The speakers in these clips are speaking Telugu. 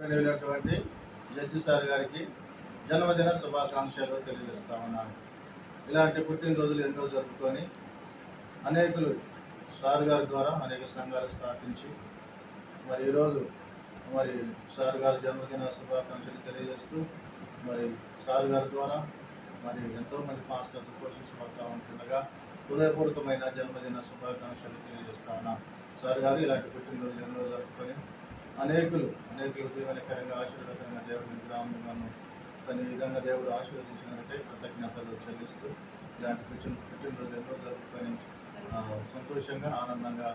వెళ్ళినటువంటి జడ్జి సార్ గారికి జన్మదిన శుభాకాంక్షలు తెలియజేస్తా ఉన్నాను. ఇలాంటి పుట్టినరోజులు ఎన్నో జరుపుకొని అనేకులు సార్ గారి ద్వారా అనేక సంఘాలు స్థాపించి ఈరోజు సార్ గారి జన్మదిన శుభాకాంక్షలు తెలియజేస్తూ సార్ గారి ద్వారా ఎంతోమంది పాస్టర్స్ పోషించబడతా ఉంటుండగా హృదయపూర్వకమైన జన్మదిన శుభాకాంక్షలు తెలియజేస్తా ఉన్నాను. సార్ గారు ఇలాంటి పుట్టినరోజులు ఎన్నో జరుపుకొని అనేకులు దీవెనకరంగా ఆశీర్వాదకరంగా దేవుడిని గ్రామంలో తన విధంగా దేవుడు ఆశీర్వదించినందుకే కృతజ్ఞతలు చెల్లిస్తూ ఇలాంటి పుట్టినరోజు ఎన్నో జరుపుకొని సంతోషంగా ఆనందంగా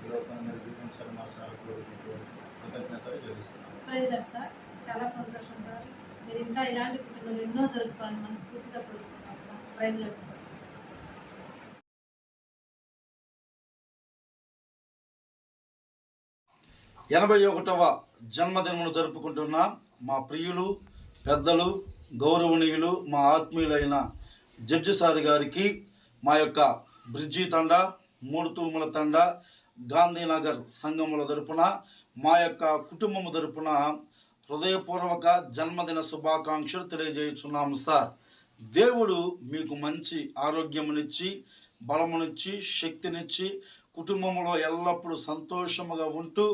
ఈ లోకాన్ని మీరు జీవించాలని మా సార్ కృతజ్ఞతలు చెల్లిస్తున్నాను. సార్ చాలా సంతోషం సార్, మీరు ఇంకా ఇలాంటి పుట్టినరోజు ఎన్నో జరుపుకోవాలని మనస్ఫూర్తిగా కోరుకుంటున్నాం సార్. Praise Lord sir. 81వ జన్మదినమును జరుపుకుంటున్న మా ప్రియులు, పెద్దలు, గౌరవనీయులు, మా ఆత్మీయులైన జడ్జి సార్ గారికి మా యొక్క బ్రిడ్జి తండా, మూడు తూముల తండా, గాంధీనగర్ సంఘముల తరపున మా యొక్క కుటుంబము తరపున హృదయపూర్వక జన్మదిన శుభాకాంక్షలు తెలియజేస్తున్నాము సార్. దేవుడు మీకు మంచి ఆరోగ్యమునిచ్చి, బలమునిచ్చి, శక్తినిచ్చి, కుటుంబంలో ఎల్లప్పుడూ సంతోషముగా ఉంటూ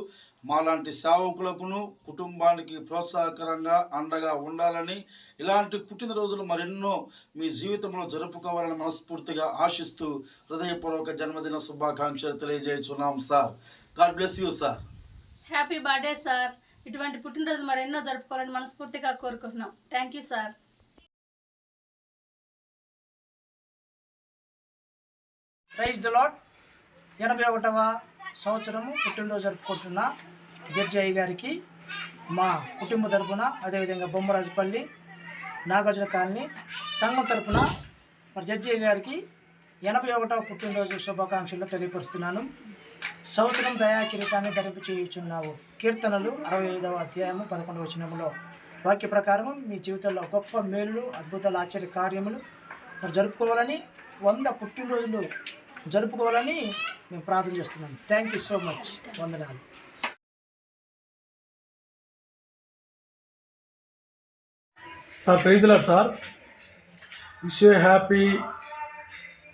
మాలాంటి సేవకులకును కుటుంబానికి ప్రోత్సాహకరంగా అండగా ఉండాలని, ఇలాంటి పుట్టినరోజులు మరెన్నో మీ జీవితంలో జరుపుకోవాలని మనస్ఫూర్తిగా ఆశిస్తూ హృదయపూర్వక జన్మదిన శుభాకాంక్షలు తెలియజేస్తున్నాం sir. God bless you sir. Happy birthday sir. ఇటువంటి పుట్టినరోజులు మరెన్నో జరుపుకోవాలని మనస్ఫూర్తిగా కోరుకుంటున్నాం. Thank you sir. Praise the Lord. 81వ సంవత్సరము పుట్టినరోజు జరుపుకుంటున్న జడ్జి అయ్య గారికి మా కుటుంబ తరపున, అదేవిధంగా బొమ్మరాజుపల్లి నాగార్జున కాలనీ సంఘం తరపున జడ్జి అయ్య గారికి 81వ పుట్టినరోజు శుభాకాంక్షలు తెలియపరుస్తున్నాను. సంవత్సరం దయా కిరీటాన్ని ధరింపు చేయుచున్నావు. కీర్తనలు 65వ అధ్యాయము 11వ వచనములో వాక్య ప్రకారం మీ జీవితంలో గొప్ప మేలులు, అద్భుతాలు, ఆశ్చర్య కార్యములు జరుపుకోవాలని, 100 పుట్టినరోజులు జరుపుకోవాలని మేము ప్రార్థన చేస్తున్నాం. Thank you so much. వందనాలు. Sir praise the Lord sir. Wish you happy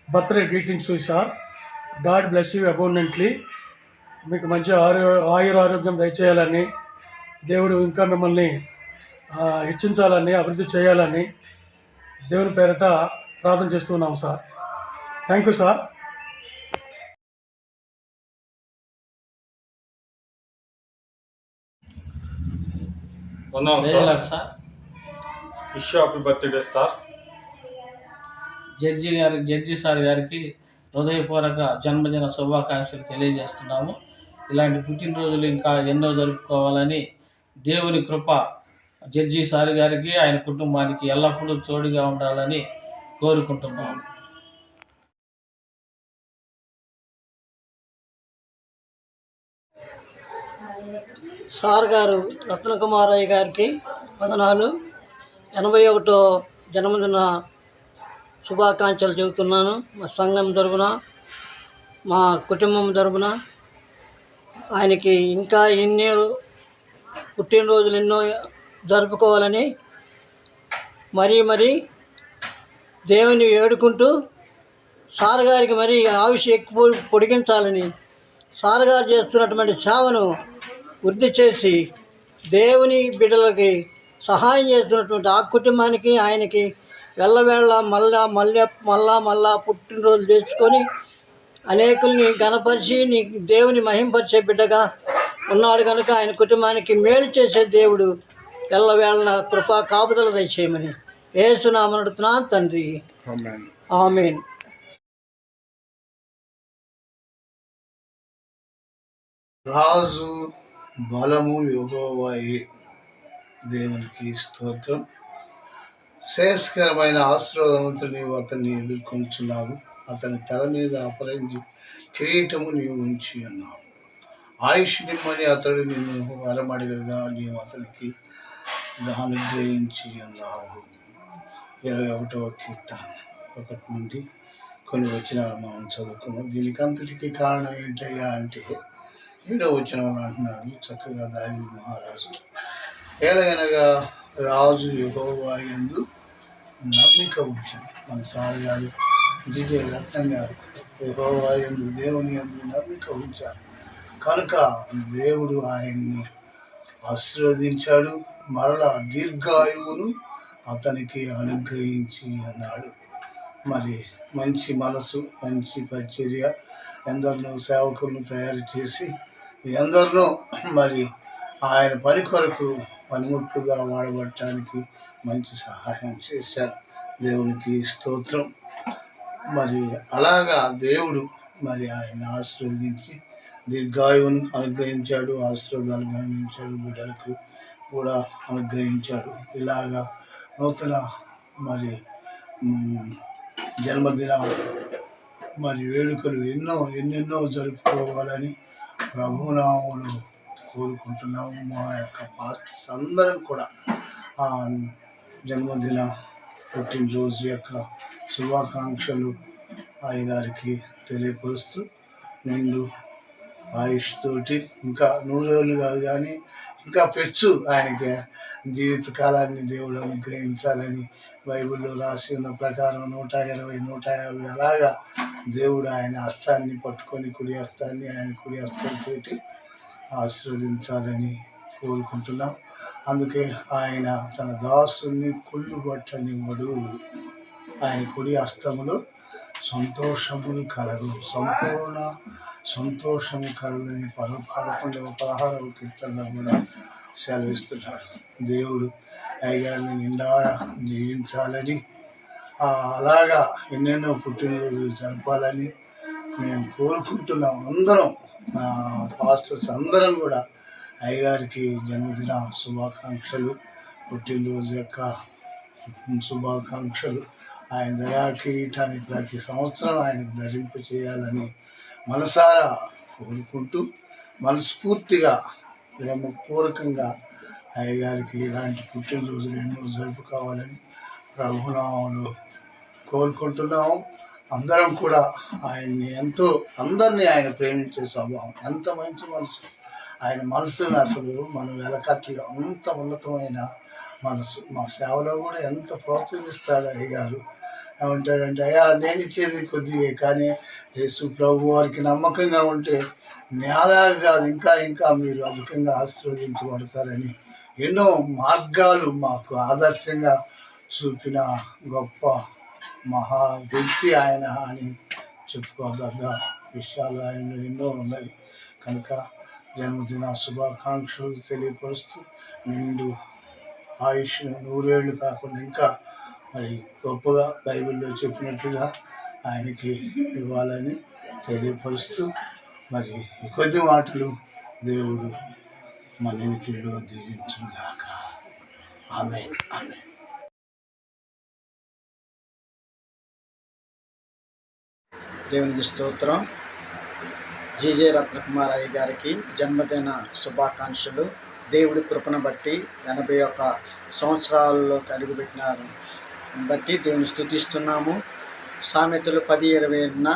birthday greetings sir. God bless you abundantly. మీకు మంచి ఆరోగ్యం దయచేయాలని, దేవుడు ఇంకా మిమ్మల్ని హెచ్చించాలని, అభివృద్ధి చేయాలని దేవుని పేరిట ప్రార్థన చేస్తున్నాం sir. Thank you sir. Sir wish happy birthday sir. Judge sir గారికి హృదయపూర్వక జన్మదిన శుభాకాంక్షలు తెలియజేస్తున్నాము. ఇలాంటి పుట్టినరోజులు ఇంకా ఎన్నో జరుపుకోవాలని దేవుని కృప జడ్జి సార్ గారికి, ఆయన కుటుంబానికి ఎల్లప్పుడూ తోడుగా ఉండాలని కోరుకుంటున్నాము. సార్ గారు రత్నకుమారయ్య గారికి వందనాలు. 81వ జన్మదిన శుభాకాంక్షలు చెబుతున్నాను. మా సంఘం తరపున, మా కుటుంబం తరపున ఆయనకి ఇంకా ఎన్నో పుట్టినరోజులు ఎన్నో జరుపుకోవాలని మరీ దేవుని వేడుకుంటూ సార్ గారికి ఆయుష్ ఎక్కువ పొడిగించాలని, సార్ గారు చేస్తున్నటువంటి సేవను వృద్ధి చేసి దేవుని బిడ్డలకి సహాయం చేస్తున్నటువంటి ఆ కుటుంబానికి, ఆయనకి వెళ్ళవేళ్ళ మళ్ళా పుట్టినరోజు చేసుకొని అనేకుల్ని గణపరిచి దేవుని మహింపరిచే బిడ్డగా ఉన్నాడు కనుక ఆయన కుటుంబానికి మేలు చేసే దేవుడు ఎల్లవేళ కృపా కాపుదల దయచేయమని యేసునామమున అడుగుతున్నాను తండ్రి. ఆమేన్. రాజు బలము యెహోవాయే. దేవునికి స్తోత్రం. శ్రేయస్కరమైన ఆశీర్వాదముతో నీవు అతన్ని ఎదుర్కొంటున్నావు. అతని తల మీద అపరంజి కిరీటము నీవు ఉంచి ఉన్నావు. ఆయుష్ నిమ్మని అతడు నిన్ను వరమడిగగా నీవు అతనికి అనుగ్రహించి ఉన్నావు. 21వ కీర్తన 1 నుండి కొన్ని వచనాలు మనం చదువుకున్నాం. దీనికి అంతటికి కారణం ఏంటయ్యా అంటే 7వ వచనంలో అంటున్నాడు చక్కగా దావీదు మహారాజు ఏలగనగా రాజు యెహోవా యందు నమ్మిక ఉంచాడు. మన సార్ గారు జీజే రత్నం గారు యెహోవా యందు దేవుని యందు నమ్మిక ఉంచారు కనుక దేవుడు ఆయన్ని ఆశీర్వదించాడు. మరలా దీర్ఘాయువును అతనికి అనుగ్రహించి అన్నాడు. మరి మంచి మనసు, మంచి పరిచర్య, ఎందరినో సేవకులను తయారు చేసి ఎందరినో మరి ఆయన పని కొరకు పనిముట్లుగా వాడబడటానికి మంచి సహాయం చేశారు. దేవునికి స్తోత్రం. మరి అలాగా దేవుడు మరి ఆయన ఆశీర్వదించి దీర్ఘాయువును అనుగ్రహించాడు, ఆశీర్వాదాలు గమనించాడు, బిడ్డలకు కూడా అనుగ్రహించాడు. ఇలాగా నూతన మరి జన్మదిన మరి వేడుకలు ఎన్నెన్నో జరుపుకోవాలని ప్రభునామములో కోరుకుంటున్నాము. మా యొక్క పాస్టర్స్ అందరం కూడా ఆ జన్మదిన పుట్టినరోజు యొక్క శుభాకాంక్షలు అయ్యగారికి తెలియపరుస్తూ నిండు ఆయుష్ తోటి ఇంకా 100 ఏళ్ళు కాదు కానీ ఇంకా పెచ్చు ఆయనకి జీవితకాలాన్ని దేవుడు అనుగ్రహించాలని బైబిల్లో రాసి ఉన్న ప్రకారం 120, 150 అలాగా దేవుడు ఆయన హస్తాన్ని పట్టుకొని కుడి హస్తాన్ని ఆయన కుడి హస్తంతో ఆశీర్వదించాలని కోరుకుంటున్నాం. అందుకే ఆయన తన దాసుని కుళ్ళు పట్టనివ్వడు. ఆయన కుడి హస్తములో సంతోషములు కలదు, సంపూర్ణ సంతోషము కలదని 11వ 16వ కీర్తనలో కూడా సెలవిస్తున్నాడు. దేవుడు అయ్యగారిని నిండారా జీవించాలని అలాగా ఎన్నెన్నో పుట్టినరోజులు జరపాలని మేము కోరుకుంటున్నాం. అందరం పాస్టర్స్ అందరం కూడా అయ్యగారికి జన్మదిన శుభాకాంక్షలు, పుట్టినరోజు యొక్క శుభాకాంక్షలు. ఆయన దయా కిరీటాన్ని ప్రతి సంవత్సరం ఆయనకు ధరింపు చేయాలని మనసారా కోరుకుంటూ మనస్ఫూర్తిగా ప్రేమపూర్వకంగా అయ్యగారికి ఇలాంటి పుట్టినరోజులు ఎన్నో జరుపుకోవాలని ప్రభునామములో కోరుకుంటున్నాము. అందరం కూడా ఆయన్ని అందరినీ ఆయన ప్రేమించే స్వభావం, ఎంత మంచి మనసు. ఆయన మనసుని అసలు మనం వెలకట్టలు, అంత ఉన్నతమైన మనసు. మా సేవలో కూడా ఎంత ప్రోత్సహిస్తాడు అయ్యగారు. ఏమంటాడంటే, అయ్యా నేను ఇచ్చేది కొద్దిగా, కానీ యేసు ప్రభు వారికి నమ్మకంగా ఉంటే నేలాగా కాదు ఇంకా ఇంకా మీరు అధికంగా ఆశీర్వదించబడతారని ఎన్నో మార్గాలు మాకు ఆదర్శంగా చూపిన గొప్ప మహా వ్యక్తి ఆయన అని చెప్పుకోదగ్గ విషయాలు ఆయన ఎన్నో ఉన్నాయి. కనుక జన్మదిన శుభాకాంక్షలు తెలియపరుస్తూ నిండు ఆయుష్ 100 ఏళ్ళు కాకుండా ఇంకా మరి గొప్పగా బైబిల్లో చెప్పినట్లుగా ఆయనకి ఇవ్వాలని తెలియపరుస్తూ మరి ఈ కొద్ది మాటలు దేవుడు మన ఇంటిలో దీవించుగాక. ఆమేన్, ఆమేన్. దేవునికి స్తోత్రం. జీజే రత్నకుమార్ అయ్య గారికి జన్మదిన శుభాకాంక్షలు. దేవుడి కృపను బట్టి 81 సంవత్సరాల్లో అడుగుపెట్టినారు బట్టి దేవుని స్తుతిస్తున్నాము. సామెతలు 10:20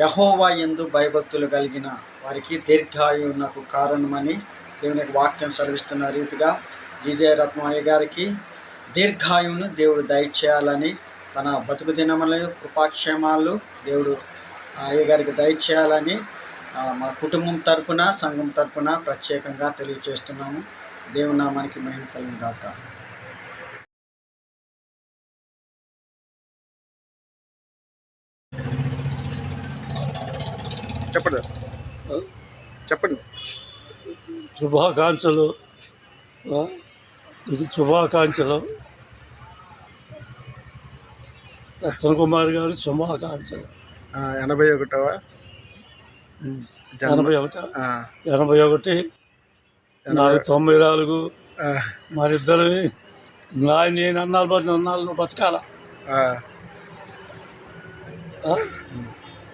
యెహోవా యందు భయభక్తులు కలిగిన వారికి దీర్ఘాయువునకు కారణమని దేవునికి వాక్యం సెలవిస్తున్న రీతిగా జీజే రత్నం అయ్య గారికి దీర్ఘాయువును దేవుడు దయచేయాలని, తన బతుకు దినములు కృపాక్షేమాలు దేవుడు అయ్యగారికి దయచేయాలని మా కుటుంబం తరపున, సంఘం తరపున ప్రత్యేకంగా తెలియజేస్తున్నాము. దేవుని నామానికి మహిమ కలుగును గాక. చెప్పండి. శుభాకాంక్షలు, ఇది శుభాకాంక్షలు. రత్నకుమార్ గారు శుభాకాంక్షలు. 81వ 81 నాకు 94. మరిద్దరు నేను అన్నాళ్ళు నువ్వు బతకాల.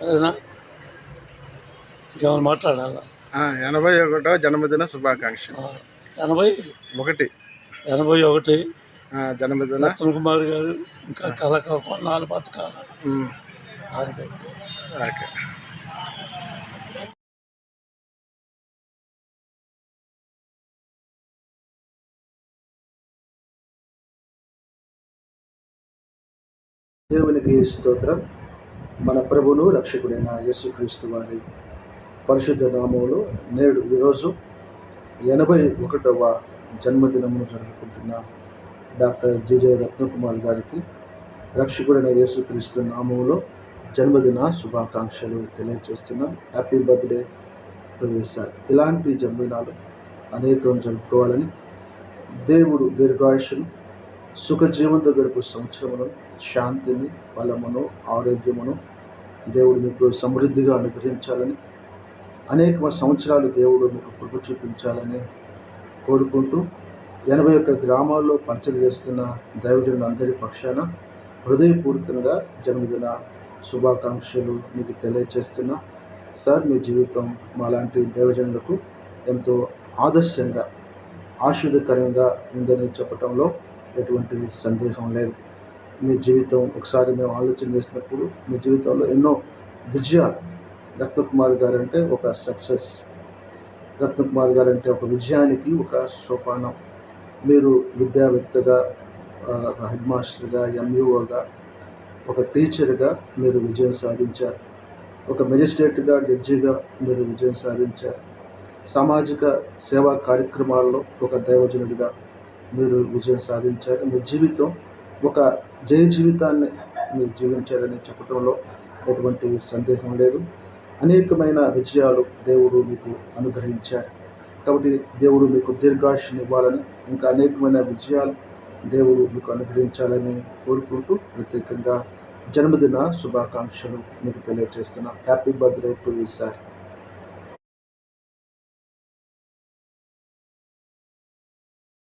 అదేనా, ఇంకేమైనా మాట్లాడాలా? 81వ జన్మదిన శుభాకాంక్షలు. 81 జన్మదిన రత్నకుమార్ గారు ఇంకా కొన్నాళ్ళు బతకాల. ఓకే. దేవునికి స్తోత్రం. మన ప్రభువును రక్షకుడైన యేసుక్రీస్తు వారి పరిశుద్ధ నామములో నేడు ఈరోజు 81వ జన్మదినమును జరుపుకుంటున్న డాక్టర్ జీజే రత్నకుమార్ గారికి రక్షకుడైన యేసుక్రీస్తు నామములో జన్మదిన శుభాకాంక్షలు తెలియజేస్తున్నాం. Happy birthday to you sir. ఇలాంటి జన్మదినాలు అనేకం జరుపుకోవాలని, దేవుడు దీర్ఘాయుషును, సుఖజీవంతో గడుపు సంవత్సరమును, శాంతిని, బలమును, ఆరోగ్యమును దేవుడు మీకు సమృద్ధిగా అనుగ్రహించాలని, అనేక సంవత్సరాలు దేవుడు మీకు కృప చూపించాలని కోరుకుంటూ 81 గ్రామాల్లో పరిచయం చేస్తున్న దైవజనులందరి పక్షాన హృదయపూర్వకంగా జన్మదిన శుభాకాంక్షలు మీకు తెలియజేస్తున్నా. సార్, మీ జీవితం మాలాంటి దైవజనులకు ఎంతో ఆదర్శంగా, ఆశీర్వదకరంగా ఉందని చెప్పడంలో ఎటువంటి సందేహం లేదు. మీ జీవితం ఒకసారి మేము ఆలోచన చేసినప్పుడు మీ జీవితంలో ఎన్నో విజయాలు. రత్నకుమార్ గారు అంటే ఒక సక్సెస్. రత్నకుమార్ గారు అంటే ఒక విజయానికి ఒక సోపానం. మీరు విద్యావేత్తగా, హెడ్ మాస్టర్గా, ఎంఈఓగా, ఒక టీచర్గా మీరు విజయం సాధించారు. ఒక మెజిస్ట్రేట్గా, జడ్జిగా మీరు విజయం సాధించారు. సామాజిక సేవా కార్యక్రమాల్లో ఒక దైవజనుడిగా మీరు విజయం సాధించారు. మీ జీవితం ఒక జయ జీవితాన్ని మీరు జీవించారని చెప్పడంలో ఎటువంటి సందేహం లేదు. అనేకమైన విజయాలు దేవుడు మీకు అనుగ్రహించారు. కాబట్టి దేవుడు మీకు దీర్ఘాయుష్ని ఇవ్వాలని, ఇంకా అనేకమైన విజయాలు దేవుడు మీకు అనుగ్రహించాలని కోరుకుంటూ ప్రత్యేకంగా జన్మదిన శుభాకాంక్షలు మీకు తెలియజేస్తున్నా. Happy birthday to you sir.